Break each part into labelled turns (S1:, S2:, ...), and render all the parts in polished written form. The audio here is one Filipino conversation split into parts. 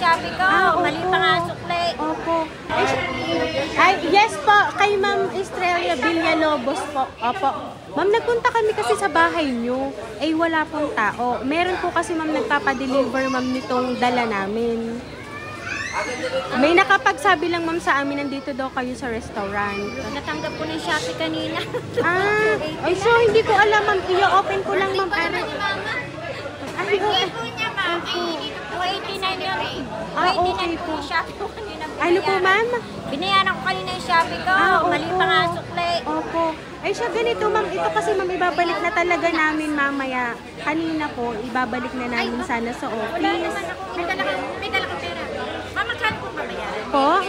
S1: Shopee ko. Mali pa nga sukli.
S2: Opo. Ay, yes po, kay Ma'am Estrella Villalobos po. Opo. Ma'am, nagpunta kami kasi sa bahay nyo. Eh, wala pong tao. Meron po kasi ma'am nagpapadeliver ma'am nitong dala namin. May nakapagsabi lang ma'am sa amin, nandito daw kayo sa restaurant.
S1: Natanggap ko ng Shopee kanina.
S2: Ay, so hindi ko alam ma'am. I-open ko lang ma'am. Ay, okay.
S1: Ay, 289 lang.
S2: Okay po.
S1: Shopee ko kanina.
S2: Ano po ma'am?
S1: Binayaran ko kanina yung Shopee ko. Mali pa nga sukli.
S2: Opo. Ay siya ganito ma'am. Ito kasi ma'am, ibabalik na talaga namin mamaya. Kanina po, ibabalik na namin sana sa office.
S1: Wala naman ako. May dala kang pera. Ma'am, magkano po babayaran?
S2: Po?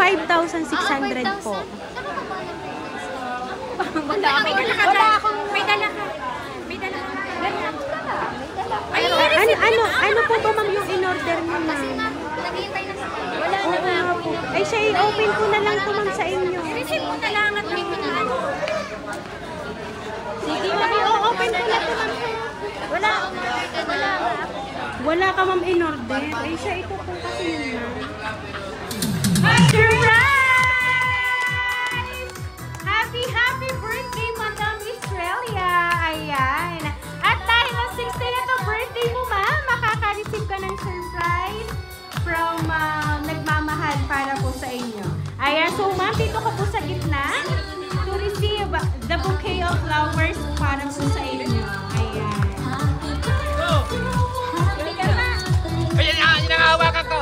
S2: 5,600 po.
S1: Wala ka. May dala ka. May dala ka. May dala ka.
S2: Ano po ba ma'am yung in-order mo ma'am?
S1: Wala na po.
S2: Ay siya, i-open ko na lang to ma'am sa inyo.
S1: Receive mo na lang at may pinalo.
S2: Sige ma'am, i-open ko na to ma'am.
S1: Wala.
S2: Wala ka ma'am in-order. Ay siya, ito po kasi yun ma'am.
S3: Surprise! Happy birthday, Madam Estrella! Ayan. At dahil ang 16 ito birthday mo, ma'am, makaka-receive ka ng surprise from nagmamahal para po sa inyo. Ayan. So, ma'am, dito ka po sa gitna to receive the bouquet of flowers para po sa inyo. Ayan.
S4: Ayan, inahawakan ko.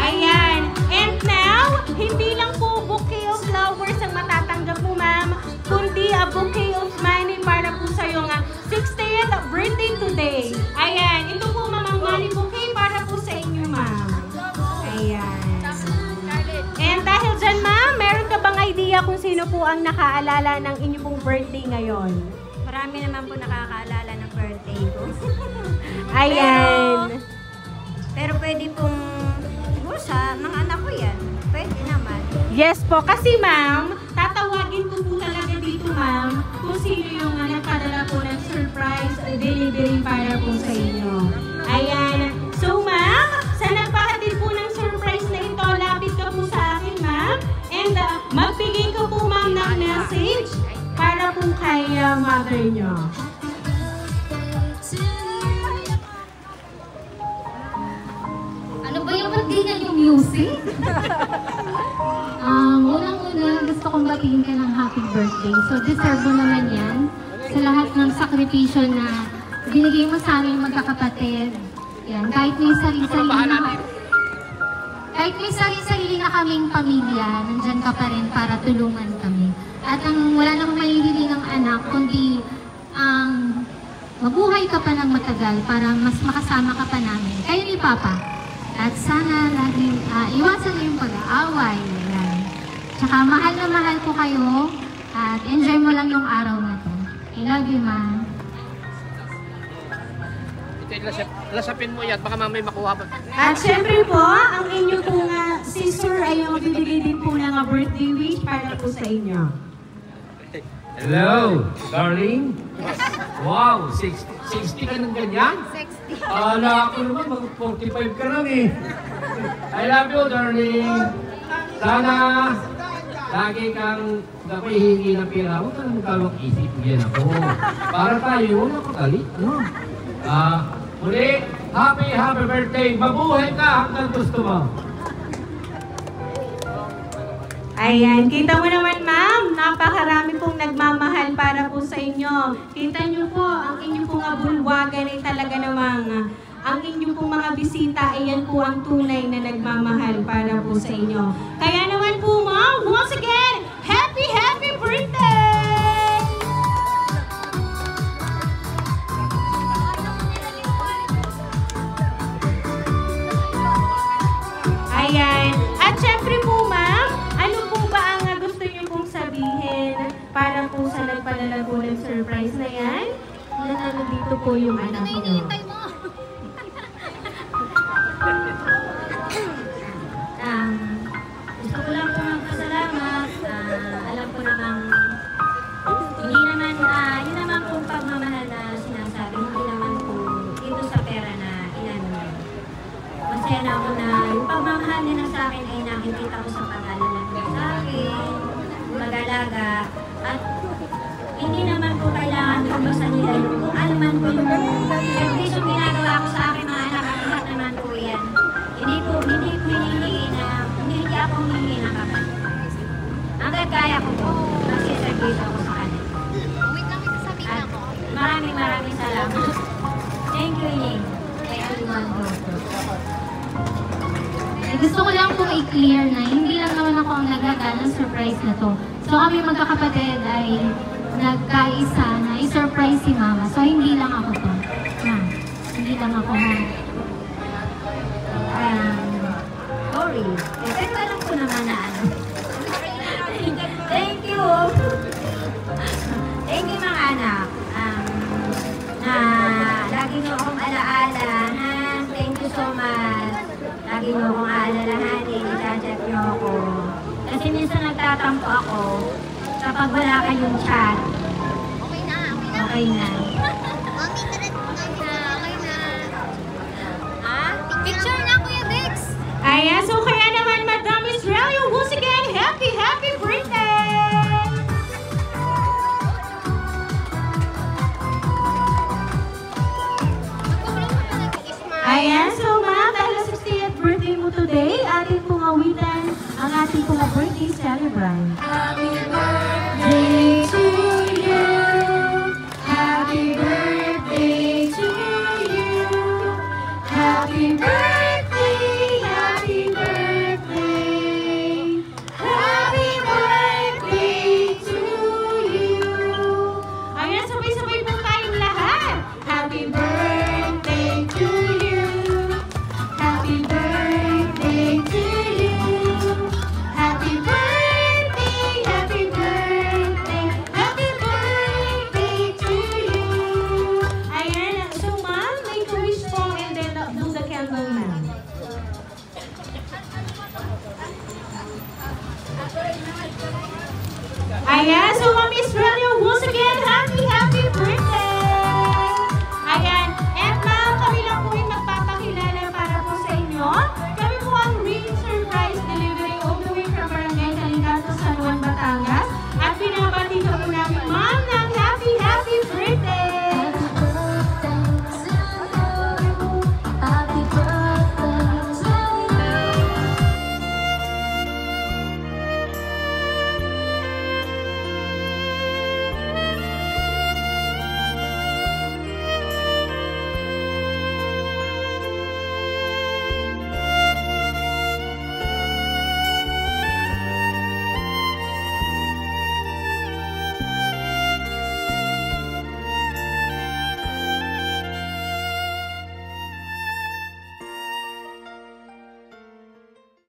S3: Ayan. And now, hindi lang po bouquet of flowers ang matatanggap mo, ma'am, kundi a bouquet of money para po sa iyong 60th birthday today. Ayan. Ito po, ma'am, ang money bouquet para po sa inyo, ma'am. Ayan. And dahil dyan, ma'am, meron ka bang idea kung sino po ang nakaalala ng inyong pong birthday ngayon?
S1: Marami naman po nakakaalala ng birthday ko.
S3: Ayan.
S1: Pero pwede pong sa mga anak ko yan. Pwede naman.
S3: Yes po. Kasi ma'am, tatawagin ko po talaga dito ma'am kung sino yung nagpadala po ng surprise delivery para po sa inyo. Ayan. So ma'am, sa nagpahatid po ng surprise na ito, lapit ka po sa akin ma'am. And magbigay ko po ma'am ng message para po kay mother nyo.
S5: Ano ba yung magdigan yung music? Unang-una, gusto kong batiin ka ng happy birthday. So, deserve mo naman yan sa lahat ng sakripisyo na binigay mo sa aming magkakapatid. Yan, kahit may sarili na kaming pamilya, nandyan ka pa rin para tulungan kami. At ang wala namang mahihiling ng anak, kundi ang mabuhay ka pa ng matagal para mas makasama ka pa namin. Kayo ni Papa. At sana laging iwasan niyo yung pag-aaway. Tsaka mahal na mahal ko kayo at enjoy mo lang yung araw na to. I love you, ma.
S4: Lasapin mo yan, baka mamay makuha pa.
S3: At syempre po, ang inyo po nga sister ay yung magbibigay din po ng birthday wish para po sa inyo.
S4: Hello, darling. Wow, 60 ka ng ganyan?
S1: 60.
S4: Ala ko naman, mag-45 ka lang eh. I love you, darling. Sana lagi kang nakihingi ng pera. Huwag ka nang magkalawang isip. Yan ako. Para tayo, wala ko galit. Muli, happy birthday. Mabuhay ka hanggang gusto mo.
S3: Ayan, kita mo naman ma'am, napakarami pong nagmamahal para po sa inyo. Kita nyo po, ang inyong pong bulwagan ay talaga namang, ang inyong pong mga bisita ay yan po ang tunay na nagmamahal para po sa inyo. Kaya naman po ma'am, once again, happy birthday! Ayan, at syempre po ma'am, ano po ba ang gusto niyo pong sabihin para po sa nagpadala po ng surprise na yan? Dito po yung anak ko.
S5: Gusto ko lang po magpasalamat. Alam ko namang hindi naman, yun naman pong pagmamahal na sinasabi. Hindi naman po
S1: masaya na ako na yung pagmamahal nila sa akin ay nakikita ko sa pag-alala nila sa akin, mag-alaga, at hindi naman po kailangan basta nila yung kung ano man po yung service yung ginagawa ko sa akin mga anak at lahat naman po yan. Hindi po hinihingi na, hindi ako hinihingi na kapal. Hanggang kaya ko po, magsiservice ako sa kanila. At maraming salamat. Thank you, Ining. Kay Aliman Doctor.
S5: Gusto ko lang pong i-clear na hindi lang naman ako ang nagagawa ng surprise na to. So kami magkakapatid ay nagkaisa na i-surprise si Mama. So hindi lang ako to. Hindi lang ako ha.
S1: Sorry. Pero alam ko naman na ano. Thank you. Thank you mga anak. Na lagi niyo akong alaala. Thank you so much. Lagi niyo akong aalalahanin. I-chat niyo ako. Kasi minsan nagtatampo ako kapag wala kayong chat. Okay na.
S5: Picture na, Kuya Dex!
S3: Ayan, so kaya naman, Madam Australia, once again, happy birthday! Ayan, so ma'am, dahil 60th birthday mo today, ating pong awitan ang ating pong birthday celebrant. Happy birthday to you! Happy birthday!